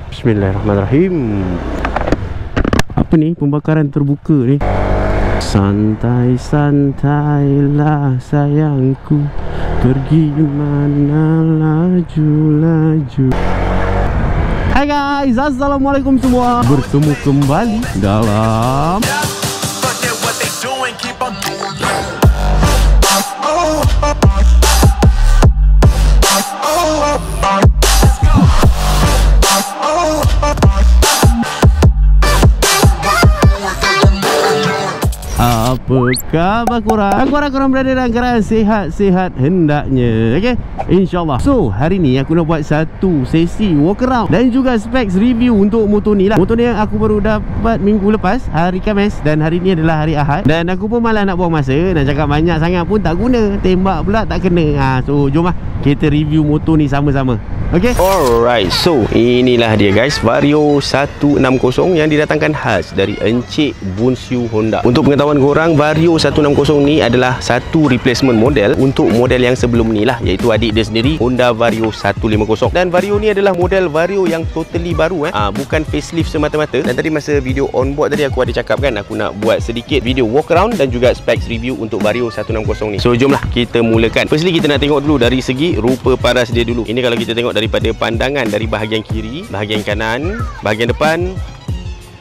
Bismillahirrahmanirrahim. Apa ni? Pembakaran terbuka ni. Santai-santailah sayangku, pergi mana laju-laju. Hai guys, assalamualaikum semua. Bertemu kembali dalam apa khabar korang berada dalam keadaan sihat-sihat hendaknya. Okay, InsyaAllah. So hari ni aku nak buat satu sesi walk around dan juga specs review untuk motor ni lah. Motor ni aku baru dapat minggu lepas, hari Khamis, dan hari ni adalah hari Ahad. Dan aku pun malas nak buang masa. Nak cakap banyak sangat pun tak guna, tembak pula tak kena. So jom lah kita review motor ni sama-sama. Okay, alright. So inilah dia guys, Vario 160 yang didatangkan khas dari Encik Bunshu Honda. Untuk pengetahuan korang, Vario 160 ni adalah satu replacement model untuk model yang sebelum ni lah, iaitu adik dia sendiri, Honda Vario 150. Dan Vario ni adalah model Vario yang totally baru, bukan facelift semata-mata. Dan tadi masa video on board tadi aku ada cakap kan, aku nak buat sedikit video walk around dan juga specs review untuk Vario 160 ni. So jomlah kita mulakan. Firstly kita nak tengok dulu dari segi rupa paras dia dulu. Ini kalau kita tengok daripada pandangan dari bahagian kiri, bahagian kanan, bahagian depan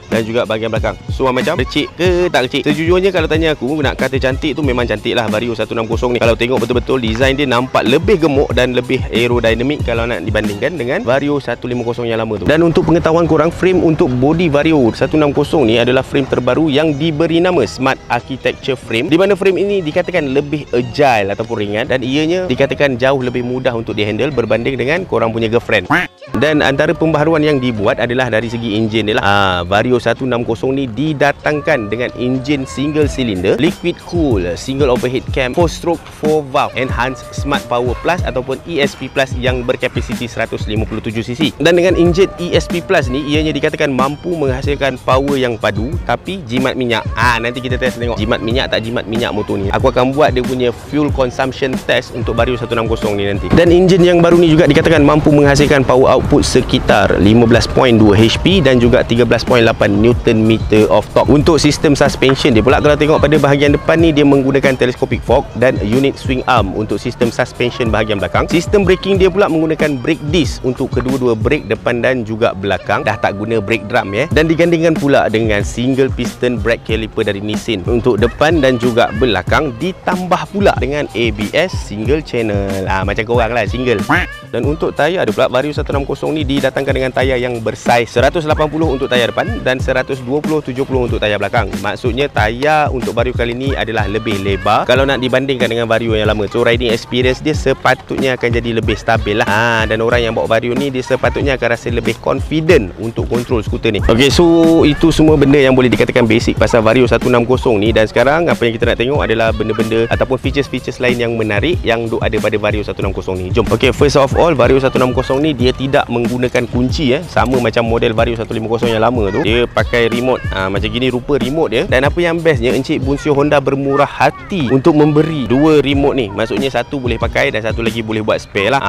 dan juga bahagian belakang. So macam kecil ke tak kecil? Sejujurnya kalau tanya aku, nak kata cantik tu memang cantik lah Vario 160 ni. Kalau tengok betul-betul design dia nampak lebih gemuk dan lebih aerodynamic kalau nak dibandingkan dengan Vario 150 yang lama tu. Dan untuk pengetahuan korang, frame untuk body Vario 160 ni adalah frame terbaru yang diberi nama Smart Architecture Frame, di mana frame ini dikatakan lebih agile ataupun ringan, dan ianya dikatakan jauh lebih mudah untuk dihandle berbanding dengan korang punya girlfriend. Dan antara pembaharuan yang dibuat adalah dari segi enjin dia lah. Vario 160 ni didatangkan dengan enjin single cylinder, liquid cool, single overhead cam, 4-stroke 4 valve, enhanced smart power plus ataupun ESP plus yang berkapasiti 157cc. Dan dengan enjin ESP plus ni, ianya dikatakan mampu menghasilkan power yang padu tapi jimat minyak. Nanti kita test tengok jimat minyak tak jimat minyak motor ni. Aku akan buat dia punya fuel consumption test untuk Vario 160 ni nanti. Dan enjin yang baru ni juga dikatakan mampu menghasilkan power output sekitar 15.2 HP dan juga 13.8 Newton meter of torque. Untuk sistem suspension dia pula, kalau tengok pada bahagian depan ni, dia menggunakan telescopic fork dan unit swing arm untuk sistem suspension bahagian belakang. Sistem braking dia pula menggunakan brake disc untuk kedua-dua brake depan dan juga belakang. Dah tak guna brake drum ya. Dan digandingkan pula dengan single piston brake caliper dari Nissin untuk depan dan juga belakang, ditambah pula dengan ABS single channel. Macam korang lah, single. Dan untuk tayar dia pula, Vario 160 ni didatangkan dengan tayar yang bersaiz 180 untuk tayar depan dan 120/70 untuk tayar belakang. Maksudnya tayar untuk Vario kali ni adalah lebih lebar kalau nak dibandingkan dengan Vario yang lama. So riding experience dia sepatutnya akan jadi lebih stabil lah. Dan orang yang bawa Vario ni, dia sepatutnya akan rasa lebih confident untuk control skuter ni. Okay, so itu semua benda yang boleh dikatakan basic pasal Vario 160 ni. Dan sekarang apa yang kita nak tengok adalah benda-benda ataupun features-features lain yang menarik yang ada pada Vario 160 ni. Jom. Okay, first of all, Vario 160 ni dia tidak menggunakan kunci sama macam model Vario 150 yang lama tu. Dia pakai remote. Macam gini rupa remote dia. Dan apa yang bestnya, Encik Bunshu Honda bermurah hati untuk memberi dua remote ni. Maksudnya satu boleh pakai dan satu lagi boleh buat spare lah.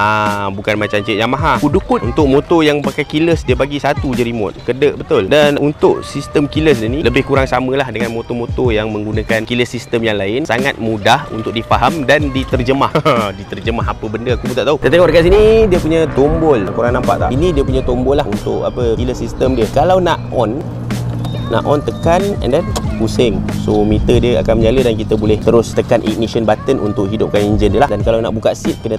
Bukan macam Encik Yamaha kudukut. Untuk motor yang pakai keyless, dia bagi satu je remote. Kedek betul. Dan untuk sistem keyless dia ni lebih kurang samalah dengan motor-motor yang menggunakan keyless system yang lain. Sangat mudah untuk difaham dan diterjemah. Diterjemah apa benda aku pun tak tahu. Kita tengok dekat sini, dia punya tombol. Korang nampak tak? Ini dia punya tombol lah untuk apa, keyless system dia. Kalau nak on tekan and then pusing. So meter dia akan menyala dan kita boleh terus tekan ignition button untuk hidupkan enjin dia lah. Dan kalau nak buka seat, kena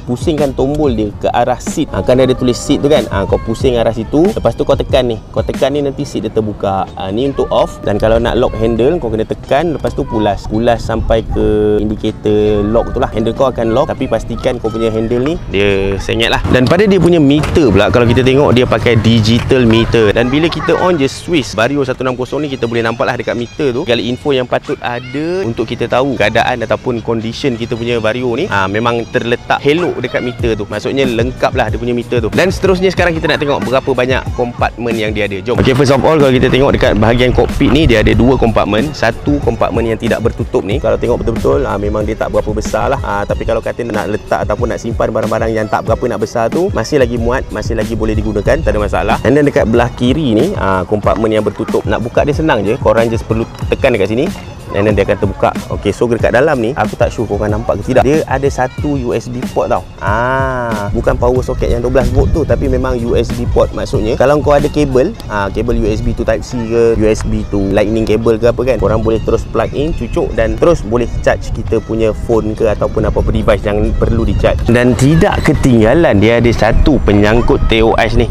pusingkan tombol dia ke arah seat. Kan ada tulis seat tu kan. Kau pusing arah situ, lepas tu kau tekan ni. Kau tekan ni, nanti seat dia terbuka. Ni untuk off. Dan kalau nak lock handle, kau kena tekan, lepas tu pulas sampai ke indikator lock tu lah. Handle kau akan lock, tapi pastikan kau punya handle ni dia sengit lah. Dan pada dia punya meter pula, kalau kita tengok dia pakai digital meter. Dan bila kita on je switch Vario Vario 160 ni kita boleh nampak lah dekat meter tu segala info yang patut ada untuk kita tahu keadaan ataupun condition kita punya Vario ni. Memang terletak hello dekat meter tu. Maksudnya lengkap lah dia punya meter tu. Dan seterusnya sekarang kita nak tengok berapa banyak kompartmen yang dia ada. Jom. Okay, first of all kalau kita tengok dekat bahagian kokpit ni, dia ada 2 kompartmen. Satu kompartmen yang tidak bertutup ni, kalau tengok betul-betul memang dia tak berapa besar lah. Tapi kalau kata nak letak ataupun nak simpan barang-barang yang tak berapa nak besar tu, masih lagi muat, masih lagi boleh digunakan, tak ada masalah. And then dekat belah kiri ni, kompartmen yang bertutup, nak buka dia senang je. Korang just perlu tekan dekat sini dan dia akan terbuka. Okey, so dekat dalam ni aku tak sure korang nampak ke tidak, dia ada satu USB port tau. Bukan power socket yang 12 volt tu, tapi memang USB port. Maksudnya kalau kau ada kabel, kabel USB tu Type C ke, USB tu lightning cable ke apa kan, korang boleh terus plug in, cucuk dan terus boleh charge kita punya phone ke ataupun apa-apa device yang perlu di charge. Dan tidak ketinggalan, dia ada satu penyangkut TOS ni.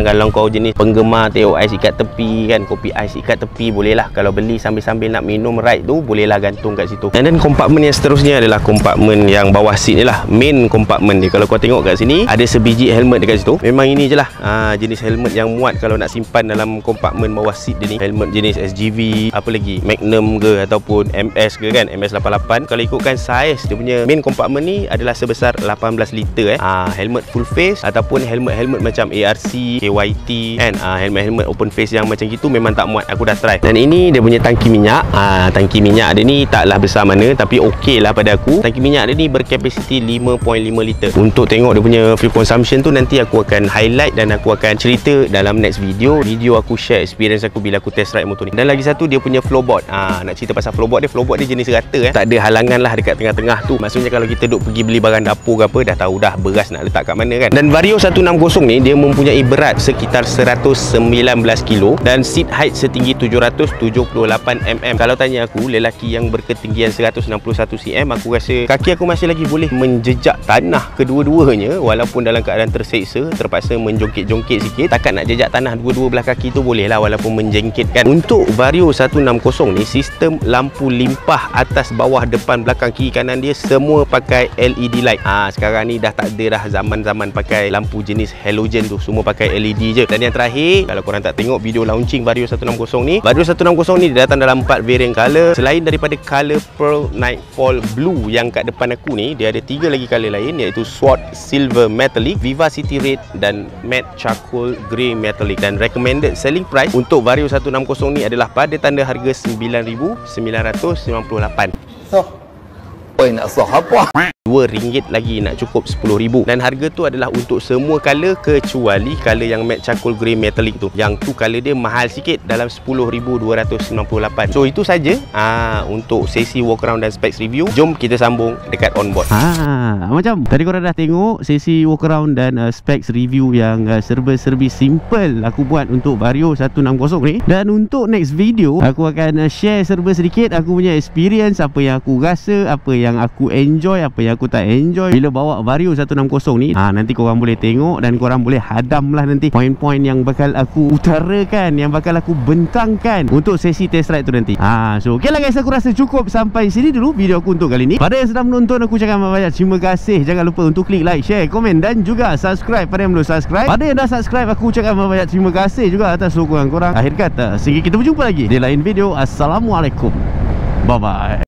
Kalau kau jenis penggemar TOS ikat tepi kan, kopi ais ikat tepi, boleh lah. Kalau beli sambil-sambil nak minum ride tu, bolehlah gantung kat situ. Dan kompartmen yang seterusnya adalah kompartmen yang bawah seat ni lah, main kompartmen dia. Kalau kau tengok kat sini ada sebiji helmet dekat situ. Memang ini je lah jenis helmet yang muat kalau nak simpan dalam kompartmen bawah seat dia ni. Helmet jenis SGV, apa lagi, Magnum ke ataupun MS ke kan, MS88. Kalau ikutkan saiz dia punya main kompartmen ni adalah sebesar 18 liter helmet full face ataupun helmet-helmet macam ARC, KYT kan, helmet-helmet open face yang macam gitu memang tak muat. Aku dah try. Dan ini dia punya tangki minyak. Tangki minyak dia ni taklah besar mana, tapi okey lah pada aku. Tangki minyak dia ni berkapasiti 5.5 liter. Untuk tengok dia punya fuel consumption tu, nanti aku akan highlight dan aku akan cerita dalam next video aku share experience aku bila aku test ride motor ni. Dan lagi satu, dia punya floorboard. Nak cerita pasal floorboard dia jenis rata tak ada halangan lah dekat tengah-tengah tu. Maksudnya kalau kita duk pergi beli barang dapur ke apa, dah tahu dah beras nak letak kat mana kan. Dan Vario 160 ni dia mempunyai berat sekitar 119 kilo dan seat height setinggi 778 mm. Kalau tanya aku, lelaki yang berketinggian 161 cm, aku rasa kaki aku masih lagi boleh menjejak tanah kedua-duanya walaupun dalam keadaan terseksa, terpaksa menjongkit-jongkit sikit. Takat nak jejak tanah dua-dua belah kaki tu boleh lah walaupun menjengkitkan. Untuk Vario 160 ni, sistem lampu limpah atas, bawah, depan, belakang, kiri, kanan dia semua pakai LED light. Sekarang ni dah tak ada dah zaman-zaman pakai lampu jenis halogen tu, semua pakai LED je. Dan yang terakhir, kalau korang tak tengok video launching Vario 160 ni, Vario 160 ni dia datang dalam 4 variant color. Selain daripada color Pearl Nightfall Blue yang kat depan aku ni, dia ada 3 lagi color lain, iaitu Sword Silver Metallic, Vivacity Red dan Matte Charcoal Grey Metallic. Dan recommended selling price untuk Vario 160 ni adalah pada tanda harga RM9,998. Nak sah apa? RM2 lagi nak cukup RM10,000. Dan harga tu adalah untuk semua color kecuali color yang matte charcoal grey metallic tu. Yang tu color dia mahal sikit, dalam RM10,298. So itu saja untuk sesi walk around dan specs review. Jom kita sambung dekat onboard. Macam tadi korang dah tengok sesi walk around dan specs review yang serba-serbi simple aku buat untuk Vario 160 ni. Dan untuk next video aku akan share serba sedikit aku punya experience, apa yang aku rasa, apa yang aku enjoy, apa yang aku tak enjoy bila bawa Vario 160 ni. Nanti korang boleh tengok dan korang boleh hadam lah nanti poin-poin yang bakal aku utarakan, yang bakal aku bentangkan untuk sesi test ride tu nanti. So ok lah guys, aku rasa cukup sampai sini dulu video aku untuk kali ni. Pada yang sedang menonton, aku cakap banyak terima kasih. Jangan lupa untuk klik like, share, komen dan juga subscribe pada yang belum subscribe. Pada yang dah subscribe, aku cakap banyak terima kasih juga atas sokongan korang. Akhir kata, sehingga kita berjumpa lagi di lain video. Assalamualaikum, bye bye.